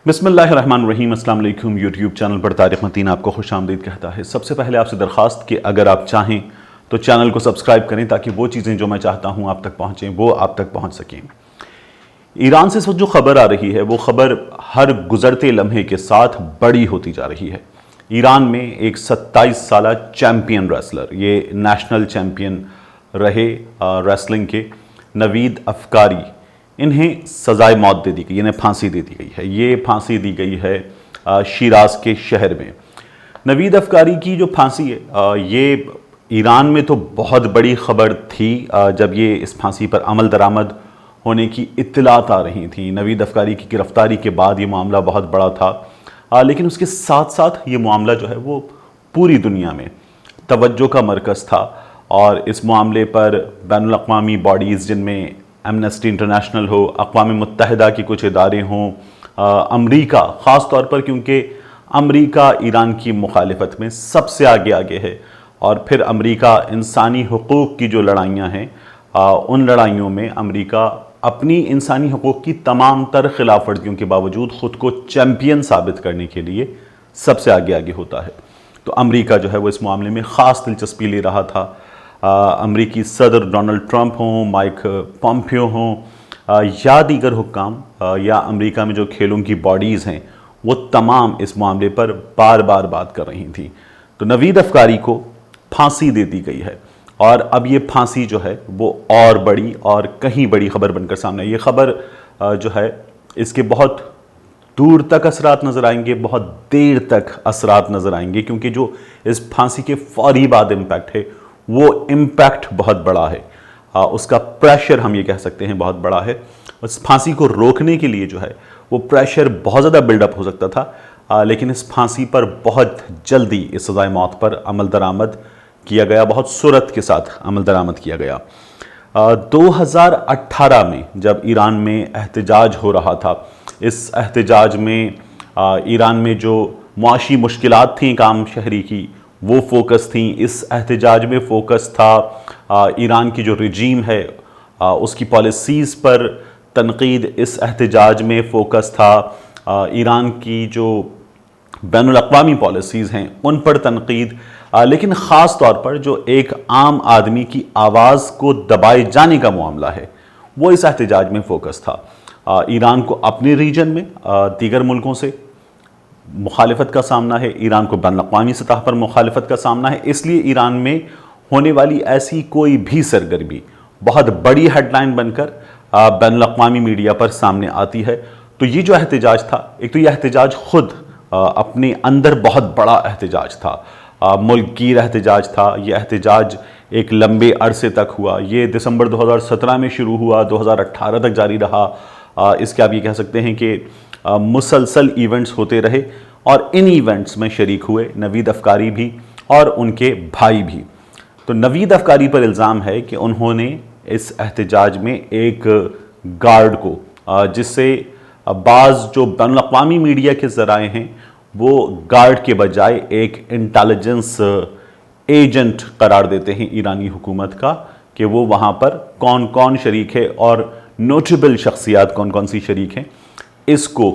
بسم اللہ الرحمن الرحیم۔ السلام علیکم۔ یوٹیوب چینل پر طارق متین آپ کو خوش آمدید کہتا ہے۔ سب سے پہلے آپ سے درخواست کہ اگر آپ چاہیں تو چینل کو سبسکرائب کریں تاکہ وہ چیزیں جو میں چاہتا ہوں آپ تک پہنچیں وہ آپ تک پہنچ سکیں۔ ایران سے اس وقت جو خبر آ رہی ہے وہ خبر ہر گزرتے لمحے کے ساتھ بڑی ہوتی جا رہی ہے۔ ایران میں ایک 27 سالہ چیمپئن ریسلر، یہ نیشنل چیمپئن رہے ریسلنگ کے، نوید افکاری، انہیں سزائے موت دے دی گئی، انہیں پھانسی دے دی گئی ہے۔ یہ پھانسی دی گئی ہے شیراز کے شہر میں۔ نوید افکاری کی جو پھانسی ہے یہ ایران میں تو بہت بڑی خبر تھی جب یہ اس پھانسی پر عمل درآمد ہونے کی اطلاعات آ رہی تھیں۔ نوید افکاری کی گرفتاری کے بعد یہ معاملہ بہت بڑا تھا، لیکن اس کے ساتھ ساتھ یہ معاملہ جو ہے وہ پوری دنیا میں توجہ کا مرکز تھا، اور اس معاملے پر بین الاقوامی باڈیز جن میں ایمنسٹی انٹرنیشنل ہو، اقوام متحدہ کی کچھ ادارے ہوں، امریکہ خاص طور پر، کیونکہ امریکہ ایران کی مخالفت میں سب سے آگے ہے، اور پھر امریکہ انسانی حقوق کی جو لڑائیاں ہیں ان لڑائیوں میں امریکہ اپنی انسانی حقوق کی تمام تر خلاف ورزیوں کے باوجود خود کو چیمپئن ثابت کرنے کے لیے سب سے آگے ہوتا ہے۔ تو امریکہ جو ہے وہ اس معاملے میں خاص دلچسپی لے رہا تھا۔ امریکی صدر ڈونلڈ ٹرمپ ہوں، مائک پومپیو ہوں، یا دیگر حکام، یا امریکہ میں جو کھیلوں کی باڈیز ہیں، وہ تمام اس معاملے پر بار بار بات کر رہی تھیں۔ تو نوید افکاری کو پھانسی دے دی گئی ہے، اور اب یہ پھانسی جو ہے وہ اور بڑی اور کہیں بڑی خبر بن کر سامنے آئی۔ یہ خبر جو ہے اس کے بہت دور تک اثرات نظر آئیں گے، بہت دیر تک اثرات نظر آئیں گے، کیونکہ جو اس پھانسی کے فوری بعد امپیکٹ ہے وہ امپیکٹ بہت بڑا ہے، اس کا پریشر ہم یہ کہہ سکتے ہیں بہت بڑا ہے۔ اس پھانسی کو روکنے کے لیے جو ہے وہ پریشر بہت زیادہ بلڈ اپ ہو سکتا تھا، لیکن اس پھانسی پر بہت جلدی اس سزائے موت پر عمل درآمد کیا گیا، بہت سرعت کے ساتھ عمل درآمد کیا گیا۔ 2018 میں جب ایران میں احتجاج ہو رہا تھا، اس احتجاج میں ایران میں جو معاشی مشکلات تھیں ایک عام شہری کی، وہ فوکس تھیں۔ اس احتجاج میں فوکس تھا ایران کی جو رجیم ہے اس کی پالیسیز پر تنقید، اس احتجاج میں فوکس تھا ایران کی جو بین الاقوامی پالیسیز ہیں ان پر تنقید، لیکن خاص طور پر جو ایک عام آدمی کی آواز کو دبائے جانے کا معاملہ ہے وہ اس احتجاج میں فوکس تھا۔ ایران کو اپنے ریجن میں دیگر ملکوں سے مخالفت کا سامنا ہے، ایران کو بین الاقوامی سطح پر مخالفت کا سامنا ہے، اس لیے ایران میں ہونے والی ایسی کوئی بھی سرگرمی بہت بڑی ہیڈ لائن بن کر بین الاقوامی میڈیا پر سامنے آتی ہے۔ تو یہ جو احتجاج تھا، ایک تو یہ احتجاج خود اپنے اندر بہت بڑا احتجاج تھا، ملک گیر احتجاج تھا۔ یہ احتجاج ایک لمبے عرصے تک ہوا، یہ دسمبر 2017 میں شروع ہوا، 2018 تک جاری رہا۔ اس کے آپ یہ کہہ سکتے ہیں کہ مسلسل ایونٹس ہوتے رہے، اور ان ایونٹس میں شریک ہوئے نوید افکاری بھی اور ان کے بھائی بھی۔ تو نوید افکاری پر الزام ہے کہ انہوں نے اس احتجاج میں ایک گارڈ کو، جس سے بعض جو بین الاقوامی میڈیا کے ذرائع ہیں وہ گارڈ کے بجائے ایک انٹیلیجنس ایجنٹ قرار دیتے ہیں ایرانی حکومت کا، کہ وہ وہاں پر کون کون شریک ہے اور نوٹیبل شخصیات کون کون سی شریک ہیں، اس کو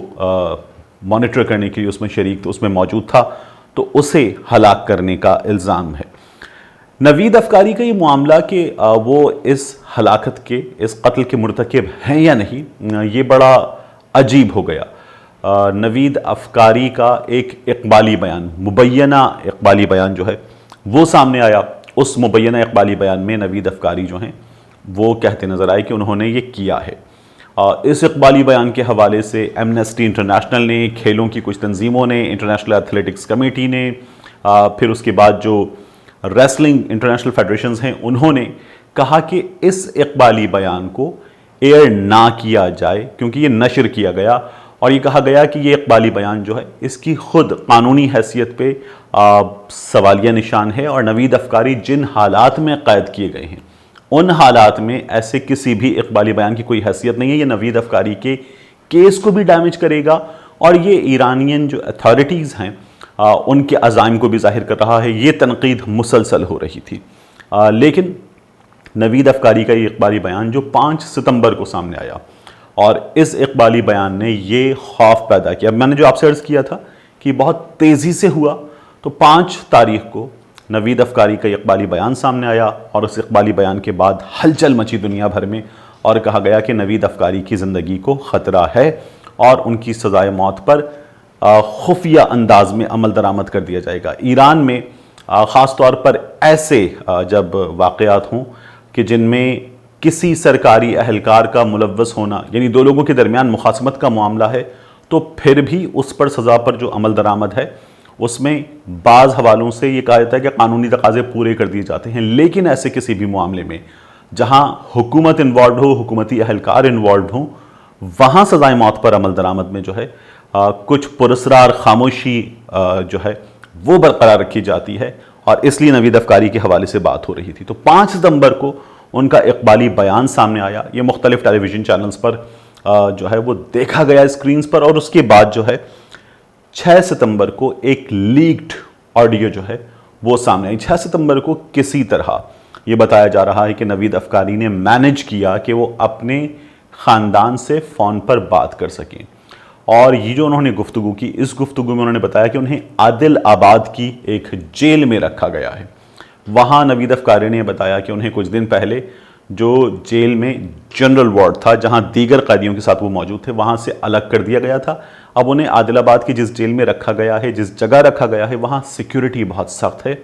مانیٹر کرنے کے لیے اس میں شریک تو اس میں موجود تھا، تو اسے ہلاک کرنے کا الزام ہے۔ نوید افکاری کا یہ معاملہ کہ وہ اس ہلاکت کے، اس قتل کے مرتکب ہیں یا نہیں، یہ بڑا عجیب ہو گیا۔ نوید افکاری کا ایک اقبالی بیان، مبینہ اقبالی بیان جو ہے وہ سامنے آیا۔ اس مبینہ اقبالی بیان میں نوید افکاری جو ہیں وہ کہتے نظر آئے کہ انہوں نے یہ کیا ہے۔ اس اقبالی بیان کے حوالے سے ایمنسٹی انٹرنیشنل نے، کھیلوں کی کچھ تنظیموں نے، انٹرنیشنل ایتھلیٹکس کمیٹی نے، پھر اس کے بعد جو ریسلنگ انٹرنیشنل فیڈریشنز ہیں انہوں نے کہا کہ اس اقبالی بیان کو ایئر نہ کیا جائے، کیونکہ یہ نشر کیا گیا، اور یہ کہا گیا کہ یہ اقبالی بیان جو ہے اس کی خود قانونی حیثیت پہ سوالیہ نشان ہے، اور نوید افکاری جن حالات میں قید کیے گئے ہیں ان حالات میں ایسے کسی بھی اقبالی بیان کی کوئی حیثیت نہیں ہے۔ یہ نوید افکاری کے کیس کو بھی ڈیمیج کرے گا، اور یہ ایرانین جو اتھارٹیز ہیں ان کے عزائم کو بھی ظاہر کر رہا ہے۔ یہ تنقید مسلسل ہو رہی تھی، لیکن نوید افکاری کا یہ اقبالی بیان جو 5 ستمبر کو سامنے آیا، اور اس اقبالی بیان نے یہ خوف پیدا کیا. میں نے جو آپ سے عرض کیا تھا کہ بہت تیزی سے ہوا، تو 5 تاریخ کو نوید افکاری کا اقبالی بیان سامنے آیا، اور اس اقبالی بیان کے بعد ہلچل مچی دنیا بھر میں، اور کہا گیا کہ نوید افکاری کی زندگی کو خطرہ ہے اور ان کی سزائے موت پر خفیہ انداز میں عمل درآمد کر دیا جائے گا. ایران میں خاص طور پر ایسے جب واقعات ہوں کہ جن میں کسی سرکاری اہلکار کا ملوث ہونا، یعنی 2 لوگوں کے درمیان مخاصمت کا معاملہ ہے، تو پھر بھی اس پر سزا پر جو عمل درآمد ہے اس میں بعض حوالوں سے یہ کہا جاتا ہے کہ قانونی تقاضے پورے کر دیے جاتے ہیں. لیکن ایسے کسی بھی معاملے میں جہاں حکومت انوالوڈ ہو، حکومتی اہلکار انوالوڈ ہوں، وہاں سزائے موت پر عمل درآمد میں جو ہے کچھ پراسرار خاموشی جو ہے وہ برقرار رکھی جاتی ہے، اور اس لیے نوید افکاری کے حوالے سے بات ہو رہی تھی. تو 5 ستمبر کو ان کا اقبالی بیان سامنے آیا. یہ مختلف ٹیلی ویژن چینلز پر جو ہے وہ دیکھا گیا اسکرینز پر، اور اس کے بعد جو ہے 6 ستمبر کو ایک لیکڈ آڈیو جو ہے وہ سامنے آئی. 6 ستمبر کو کسی طرح یہ بتایا جا رہا ہے کہ نوید افکاری نے مینج کیا کہ وہ اپنے خاندان سے فون پر بات کر سکیں، اور یہ جو انہوں نے گفتگو کی، اس گفتگو میں انہوں نے بتایا کہ انہیں عادل آباد کی ایک جیل میں رکھا گیا ہے. وہاں نوید افکاری نے بتایا کہ انہیں کچھ دن پہلے جو جیل میں جنرل وارڈ تھا جہاں دیگر قیدیوں کے ساتھ وہ موجود تھے، وہاں سے الگ کر دیا گیا تھا. اب انہیں عادل آباد کی جس جیل میں رکھا گیا ہے، جس جگہ رکھا گیا ہے، وہاں سیکیورٹی بہت سخت ہے،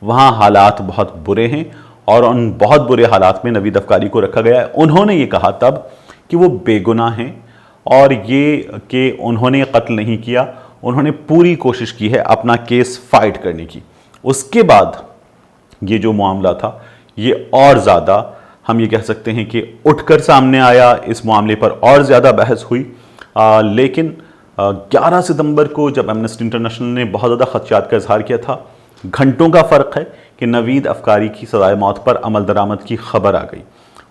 وہاں حالات بہت برے ہیں، اور ان بہت برے حالات میں نوید افکاری کو رکھا گیا ہے. انہوں نے یہ کہا تب کہ وہ بے گناہ ہیں، اور یہ کہ انہوں نے قتل نہیں کیا، انہوں نے پوری کوشش کی ہے اپنا کیس فائٹ کرنے کی. اس کے بعد یہ جو معاملہ تھا یہ اور زیادہ ہم یہ کہہ سکتے ہیں کہ اٹھ کر سامنے آیا، اس معاملے پر اور زیادہ بحث ہوئی. لیکن 11 ستمبر کو جب ایمنسٹی انٹرنیشنل نے بہت زیادہ خدشات کا اظہار کیا تھا، گھنٹوں کا فرق ہے کہ نوید افکاری کی سزائے موت پر عمل درآمد کی خبر آ گئی.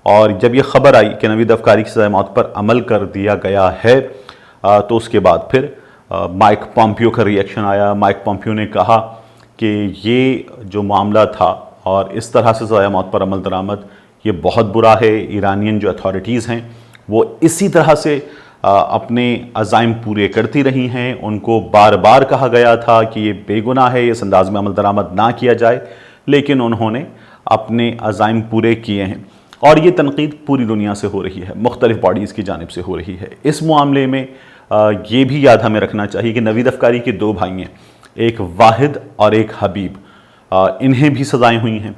اور جب یہ خبر آئی کہ نوید افکاری کی سزائے موت پر عمل کر دیا گیا ہے، تو اس کے بعد پھر مائک پومپیو کا ری ایکشن آیا. مائک پومپیو نے کہا کہ یہ جو معاملہ تھا اور اس طرح سے سزائے موت پر عمل درآمد یہ بہت برا ہے. ایرانین جو اتھارٹیز ہیں وہ اسی طرح سے اپنے عزائم پورے کرتی رہی ہیں. ان کو بار بار کہا گیا تھا کہ یہ بے گناہ ہے، اس انداز میں عمل درآمد نہ کیا جائے، لیکن انہوں نے اپنے عزائم پورے کیے ہیں. اور یہ تنقید پوری دنیا سے ہو رہی ہے، مختلف باڈیز کی جانب سے ہو رہی ہے. اس معاملے میں یہ بھی یاد ہمیں رکھنا چاہیے کہ نوید افکاری کے 2 بھائی ہیں، ایک واحد اور ایک حبیب. انہیں بھی سزائیں ہوئی ہیں،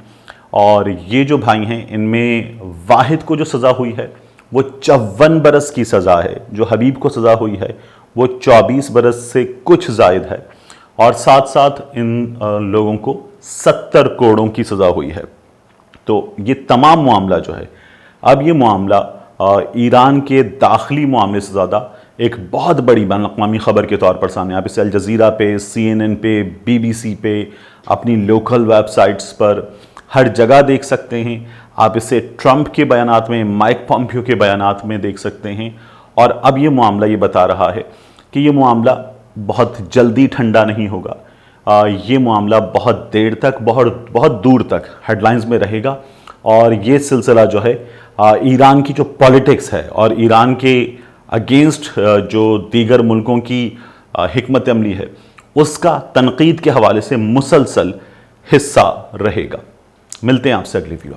اور یہ جو بھائی ہیں ان میں واحد کو جو سزا ہوئی ہے وہ 54 برس کی سزا ہے، جو حبیب کو سزا ہوئی ہے وہ 24 برس سے کچھ زائد ہے، اور ساتھ ساتھ ان لوگوں کو 70 کروڑوں کی سزا ہوئی ہے. تو یہ تمام معاملہ جو ہے، اب یہ معاملہ ایران کے داخلی معاملے سے زیادہ ایک بہت بڑی بین الاقوامی خبر کے طور پر سامنے. آپ اسے الجزیرہ پہ، CNN پہ، BBC پہ، اپنی لوکل ویب سائٹس پر ہر جگہ دیکھ سکتے ہیں. آپ اسے ٹرمپ کے بیانات میں، مائک پومپیو کے بیانات میں دیکھ سکتے ہیں. اور اب یہ معاملہ یہ بتا رہا ہے کہ یہ معاملہ بہت جلدی ٹھنڈا نہیں ہوگا. یہ معاملہ بہت دیر تک، بہت دور تک ہیڈ لائنز میں رہے گا. اور یہ سلسلہ جو ہے ایران کی جو پالیٹکس ہے اور ایران کے اگینسٹ جو دیگر ملکوں کی حکمت عملی ہے، اس کا تنقید کے حوالے سے مسلسل حصہ رہے گا. ملتے ہیں آپ سے اگلی ویڈیو.